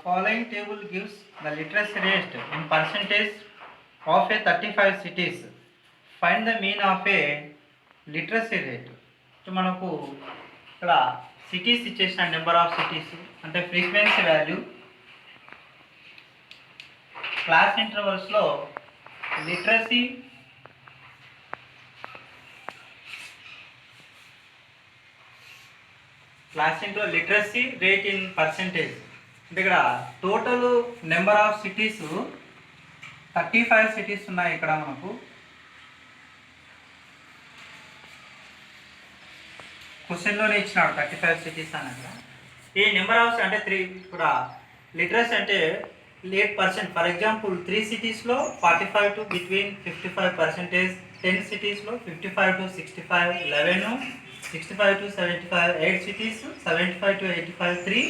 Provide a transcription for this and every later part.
Following table gives the literacy rate in percentage of a 35 cities. Find the mean of a literacy rate. So మనకు ఇక్కడ cities ఇచ్చేసిన number of cities అంటే frequency value class ఇంటర్వల్స్లో literacy class interval literacy rate in percentage అంటే ఇక్కడ total number of cities 35 cities ఉన్నాయి. ఇక్కడ మనకు క్వశ్చన్లోనే ఇచ్చినాడు 35 సిటీస్ అన్నది. ఈ నెంబర్ ఆఫ్ అంటే 3 ఇక్కడ లిటరసీ అంటే 8%. ఫర్ ఎగ్జాంపుల్ 3 సిటీస్లో 45 టు బిట్వీన్ 55%, 10 సిటీస్లో 55 to 65, 11 65 to 75, 8 cities 75 to 85, 3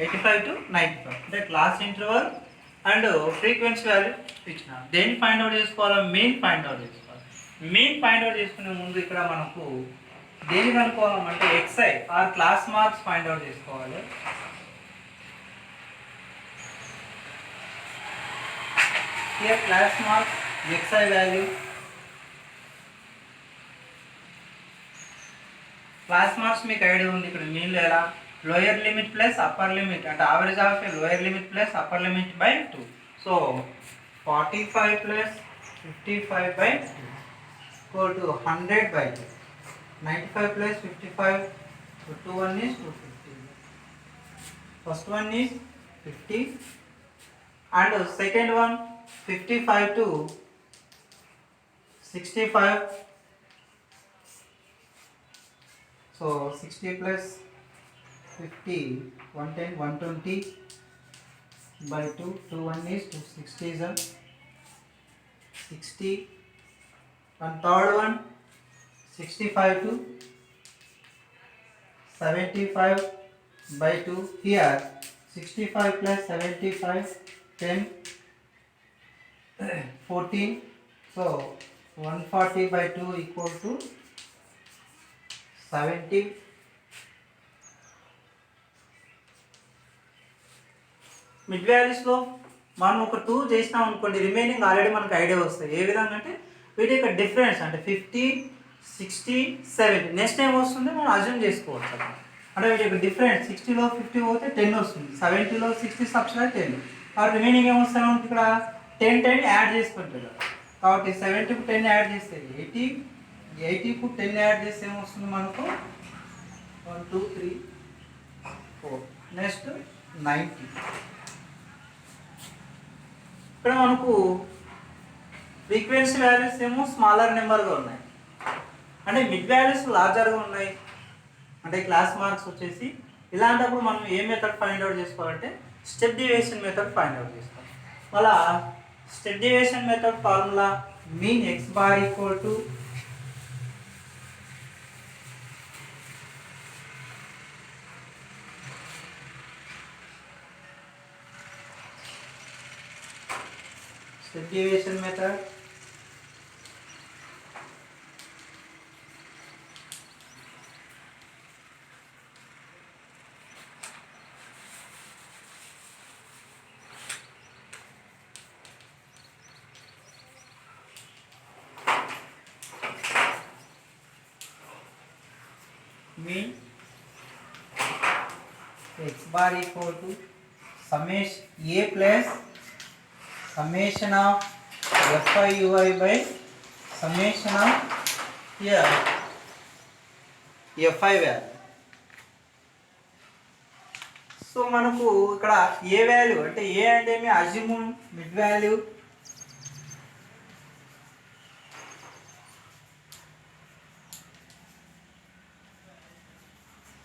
85 to 95. అంటే class interval and frequency value ఇచ్చిన. దేన్ని ఫైండ్ అవుట్ చేసుకోవాలి? మెయిన్ ఫైండ్ అవుట్ చేసుకోవాలి. మెయిన్ ఫైండ్ అవుట్ చేసుకునే ముందు ఇక్కడ మనకు దేన్ని కనుక్కోవాలంటే XI or class marks find out చేసుకోవాలి. Here class marks XI value. Class marks మీకు ఐడియా ఉంది. ఇక్కడ మీన్ లేదా lower limit plus upper limit అంటే average of lower limit plus upper limit by 2. So 45 plus 55 by 2 equal to 100 by 2. 95 plus 55 2 1 is 250. First one is 50 and second one 55 to 65. So 60 plus 50, 110, 120 by 2, 2 1 is 260 is 60. And third one 65 to 75 by 2. Here 65 plus 75, 10, 14. So 140 by 2 equal to 70. Mid వాల్యూస్లో మనం ఒక 2 చేసినాం అనుకోండి, remaining already మనకు idea వస్తుంది. ఏ విధంగా అంటే వీటి యొక్క డిఫరెన్స్ అంటే 50, 60, 70. నెక్స్ట్ టైం వస్తుంది మనం అజ్యూమ్ చేసుకోవచ్చు. అంటే వీటి యొక్క డిఫరెన్స్ 60లో 50 పోతే 10 వస్తుంది, 70లో 60 సబ్స్ట్రాక్ట్ 10. కాబట్టి రిమైనింగ్ ఏమొస్తుంది మనకి ఇక్కడ 10 10 యాడ్ చేసుకుంటారు. కాబట్టి 70కు 10 యాడ్ చేస్తే 80, 80కు 10 యాడ్ చేస్తే ఏమొస్తుంది మనకు 1 2 3 4. నెక్స్ట్ 90. ఇక్కడ మనకు ఫ్రీక్వెన్సీ వాల్యూస్ ఏమో స్మాలర్ నెంబర్గా ఉన్నాయి, అంటే మిడ్ వాల్యూస్ లార్జర్గా ఉన్నాయి. అంటే క్లాస్ మార్క్స్ వచ్చేసి ఇలాంటప్పుడు మనం ఏ మెథడ్ ఫైండ్ అవుట్ చేసుకోవాలంటే step deviation method find out చేసుకోవాలి. మళ్ళా step deviation method formula mean x bar equal to step deviation method mean x bar equal to summation a plus summation of fi ui by summation of here fi value. So మనకు ఇక్కడ A value అంటే A అంటే మీ assume mid value,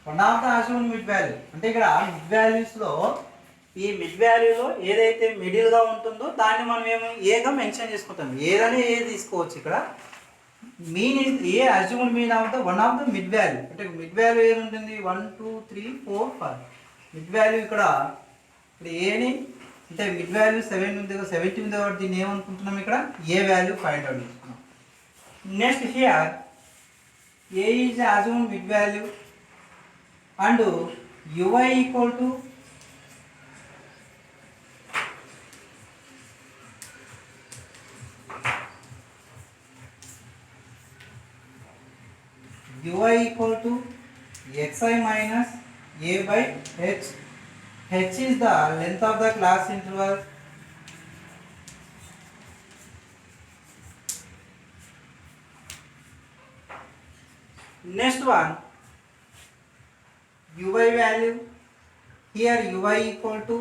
one of the assume mid value. అంటే ఇక్కడ mid వాల్యూస్లో ఈ mid వాల్యూలో ఏదైతే మిడిల్గా ఉంటుందో దాన్ని మనం ఏమో ఏగా మెన్షన్ చేసుకుంటాం. ఏదైనా ఏ తీసుకోవచ్చు. ఇక్కడ mean A assumed mean of the one of the mid value. అంటే మిడ్ వాల్యూ ఏది ఉంటుంది 1 2 3 4 5. మిడ్ వాల్యూ ఇక్కడ ఏని అంటే మిడ్ వాల్యూ 7 ఉంది, 70 ఉంది కాబట్టి దీన్ని ఏమనుకుంటున్నాం ఇక్కడ ఏ వాల్యూ ఫైండ్ అవుట్ చేసుకున్నాం. Next here A is assumed mid value and ui equal to ui equal to xi minus a by h. H is the length of the class interval. Next one, ui value. Here ui equal to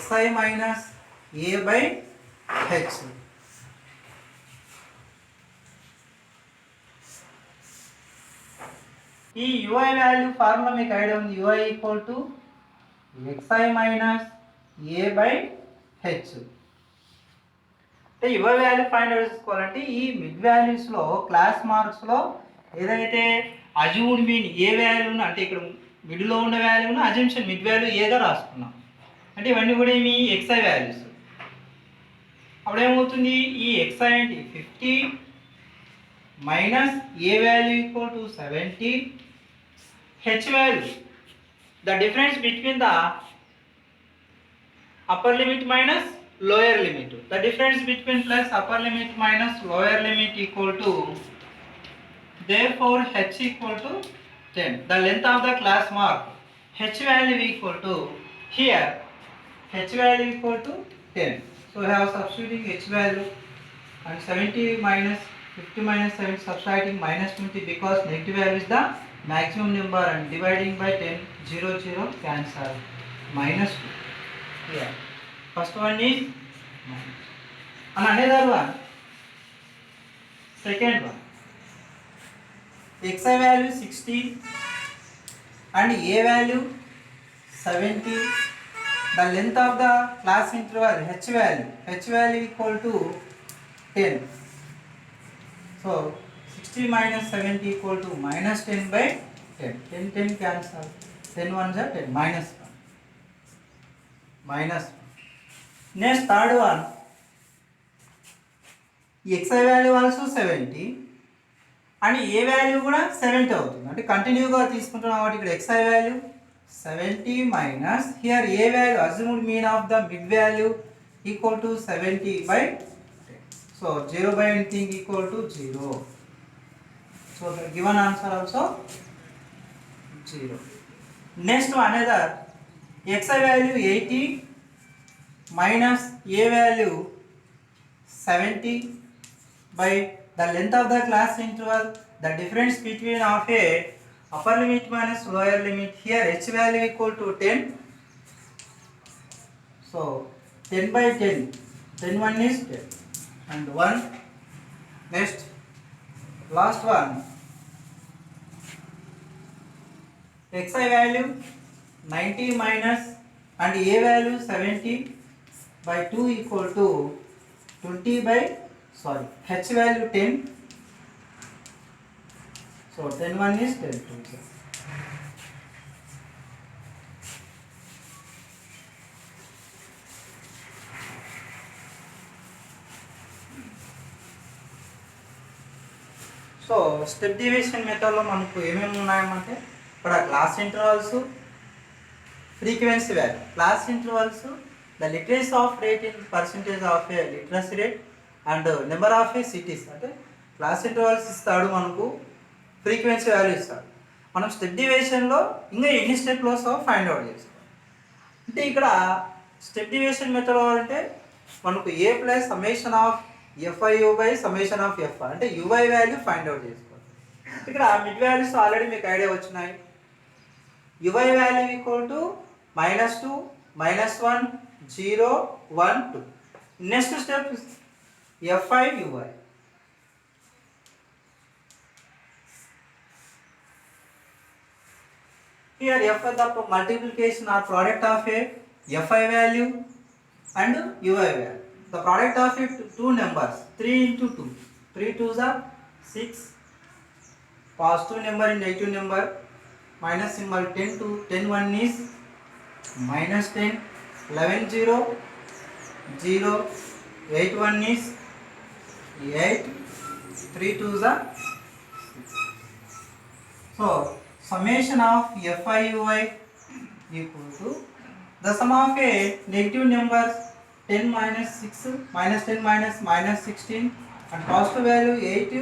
xi minus a by h. ఈ ui value formula మీకు idea ఉంది. ui equal to xi minus a by h. అంటే ui value find out చేసుకోవాలంటే ఈ mid వాల్యూస్లో class మార్క్స్లో ఏదైతే assumed mean ఏ వాల్యూను అంటే ఇక్కడ మిడ్లో ఉన్న వాల్యూను అజంప్షన్ మిడ్ వాల్యూ ఏగా రాసుకున్నాం. అంటే ఇవన్నీ కూడా ఏమి xi వాల్యూస్. అప్పుడు ఏమవుతుంది, ఈ xi అంటే 50 minus a value equal to 70, h value, the difference between the upper limit minus lower limit, the difference between plus upper limit minus lower limit equal to, therefore h equal to 10. The length of the class mark, h value equal to, here h value equal to 10. So I have substituting h value and 70 minus 50 minus 7 subtracting minus 20 because negative value is the maximum number and dividing by 10, 0, 0 cancel, minus 2. Here first one is minus. And another one, second one, xi value 60 and a value 70. The length of the class interval h value equal to 10. So 60 minus 70 equal to minus 10 by 10. 10 10 cancel. 10 ones are 10. Minus 1. Minus 1. Next third one. xi value also 70 and a value కూడా 70 అవుతుంది. అంటే కంటిన్యూగా తీసుకుంటున్నాం కాబట్టి ఇక్కడ xi value 70 minus here a value assumed mean of the mid value equal to 70 by 10. So 0 by anything equal to 0. So the given answer also 0. Next one, another xi value 80 minus a value 70 by the length of the class interval, the difference between of a upper limit minus lower limit, here h value equal to 10. So 10 by 10, 10 one is 10 and 1. Next last one, xi value 90 minus and a value 70 by 2 equal to 20 by h value 10. So 10 one is 10 2. So step division మెథడ్లో మనకు ఏమేమి ఉన్నాయంటే ఇక్కడ class intervals, frequency value. Class intervals the literacy of rate in percentage of A literacy rate and number of A cities. అంటే class intervals ఇస్తాడు, మనకు frequency value ఇస్తాడు. మనం స్టెప్ డివిజన్లో ఇంకా ఎన్ని స్టెప్లో ఫైండ్ అవుట్ చేస్తాం. అంటే ఇక్కడ స్టెప్ డివిజన్ మెథడ్ అంటే మనకు A plus summation of FIU by summation of F అంటే UI వాల్యూ ఫైండ్ అవుట్ చేసుకోవాలి. ఇక్కడ మిడ్ వాల్యూస్ ఆల్రెడీ మీకు ఐడియా వచ్చినాయి. UI value equal to -2, -1, 0, 1, 2. Next step FIUI. Here F is the multiplication or product of a FI value and UI value. The product of it two numbers, 3 into 2, 3 2s are 6, positive number and negative number, minus symbol 10 to 10 1 is minus 10, 11 0 0, 8 1 is 8, 3 2s are 6. So summation of FIUI equal to the sum of a negative numbers 10 minus 6, minus 10 minus minus 16 and positive value 8,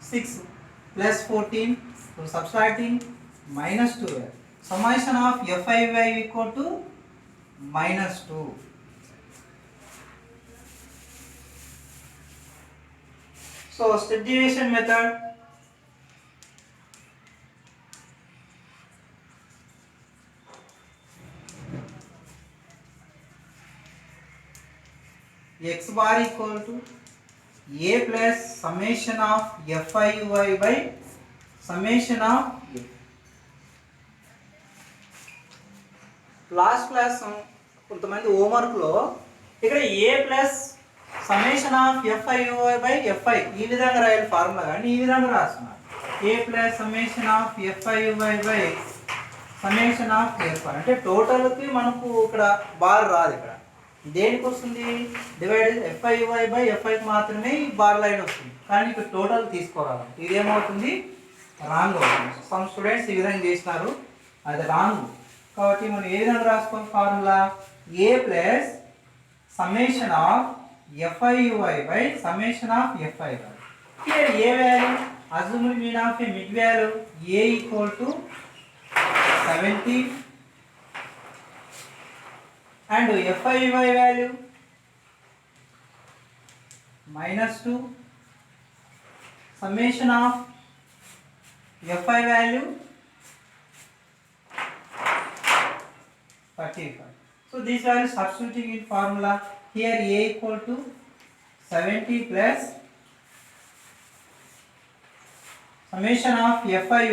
6. plus 14. So subtracting minus 12. Summation of Fi equal to minus 2. So step deviation method. X bar equal to a plus summation of Fi by summation of a. Last class కొంతమంది హోంవర్క్లో ఇక్కడ A plus summation of FI by FI ఈ విధంగా రాయాలి formula, కానీ ఈ విధంగా రాస్తున్నారు A plus summation of FI by summation of FI అంటే టోటల్కి మనకు ఇక్కడ బార్ రాదు. ఇక్కడ దేనికి వస్తుంది? డివైడ్ ఎఫ్ఐ బై ఎఫ్ఐకి మాత్రమే ఈ బార్ లైన్ వస్తుంది, కానీ ఇక్కడ టోటల్ తీసుకోరాదు. ఇదేమవుతుంది? రాంగ్ అవుతుంది. సమ్ స్టూడెంట్స్ ఈ విధంగా చేసినారు, అది రాంగ్. కాబట్టి మనం ఏ విధంగా రాసుకోవాలి formula? A plus summation of FI by summation of FI. Here A value? Assumed mean of A mid value A equal to 70 and Fi value minus 2, summation of Fi value 35. So these values substituting in formula. Here a equal to 70 plus summation of Fi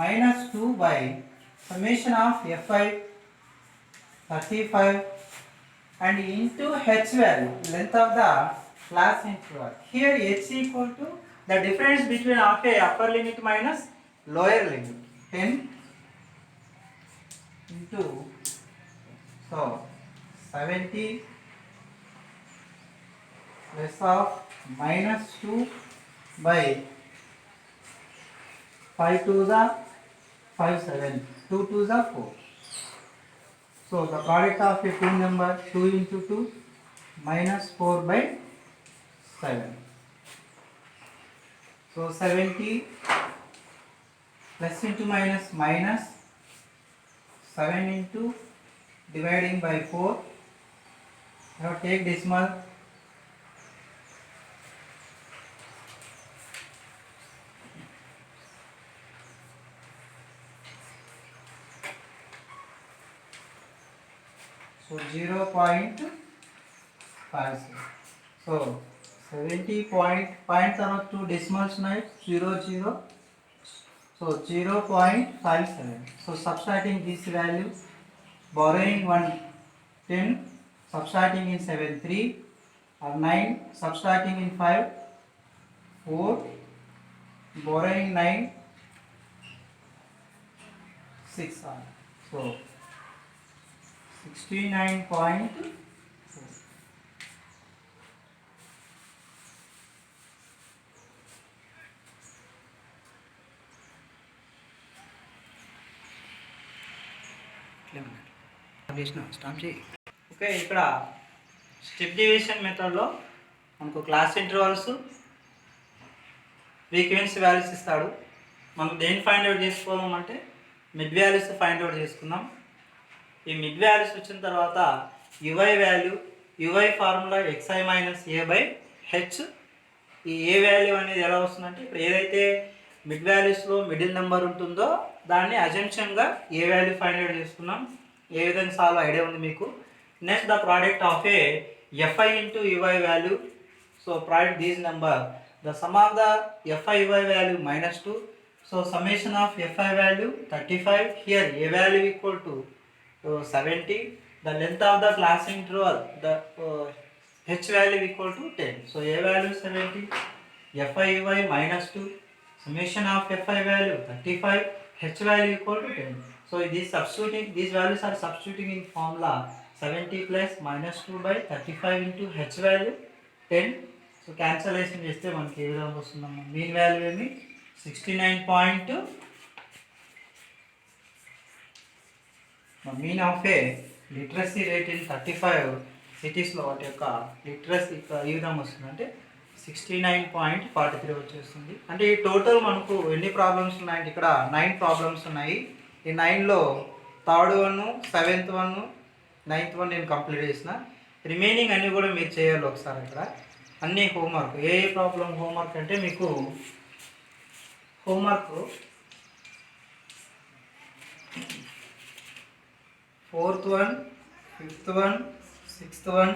minus 2 by summation of Fi 35 and into h value, length of the class interval. Here h equal to the difference between of a upper limit minus lower limit, 10 into so 70 plus of minus 2 by 5 2 the 5 7 2 2 the 4. So the product of a two number 2 into 2 minus 4 by 7. So 70 plus into minus minus 7 into dividing by 4. Now take decimal. So 0.57. So 70 point తర్వాత 2 decimals ఉన్నాయి 00. So 0.57. So subtracting this value, borrowing 1 10, subtracting in 7 3 or 9, subtracting in 5 4, borrowing 9 6 are. So 69.4. Okay, ఇక్కడ step division మెథడ్లో మనకు class intervals, frequency values ఇస్తాడు. మనం దేన్ని find out చేసుకోవాలంటే mid values find out చేసుకుందాం. ఈ మిడ్ వాల్యూస్ వచ్చిన తర్వాత UI value, UI formula xi minus A by H. ఈ ఏ వాల్యూ అనేది ఎలా వస్తుందంటే ఇప్పుడు ఏదైతే మిడ్ వాల్యూస్లో మిడిల్ నెంబర్ ఉంటుందో దాన్ని అజంప్షన్గా ఏ వాల్యూ ఫైండ్ అవుట్ చేసుకున్నాం. ఏ విధంగా సాల్వ్ ఐడియా ఉంది మీకు. Next the product of A FI into UI value. So product these number, the sum of the FI UI value minus 2. So summation of Fi value 35. Here a value equal to 70. The length of the class interval, the h value equal to 10. So a value 70, Fi minus 2, summation of Fi value 35, h value equal to 10. So these values are substituting in formula 70 plus minus 2 by 35 into h value 10. So cancellation చేస్తే మనకి ఏ విధంగా వస్తుందమ్మా? Mean value ఏమి 69. Mean of A literacy rate in 35 సిటీస్లో వాటి యొక్క literacy ఈ విధంగా వస్తుందంటే 69.43 వచ్చేస్తుంది. అంటే ఈ టోటల్ మనకు ఎన్ని ప్రాబ్లమ్స్ ఉన్నాయంటే ఇక్కడ 9 ప్రాబ్లమ్స్ ఉన్నాయి. ఈ 9లో third one, seventh one, ninth one నేను కంప్లీట్ చేసిన. రిమైనింగ్ అన్నీ కూడా మీరు చేయాలి ఒకసారి. ఇక్కడ అన్నీ హోంవర్క్. ఏ ప్రాబ్లం హోంవర్క్ అంటే మీకు homework 4th one, 5th one, 6th one,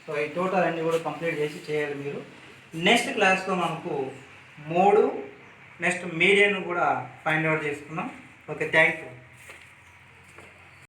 so ఈ టోటల్ అన్నీ కూడా కంప్లీట్ చేసి చేయాలి మీరు. నెక్స్ట్ క్లాస్లో మనకు మోడు నెక్స్ట్ మీడియాను కూడా ఫైండ్ అవుట్ చేసుకున్నాం. Okay, thank you.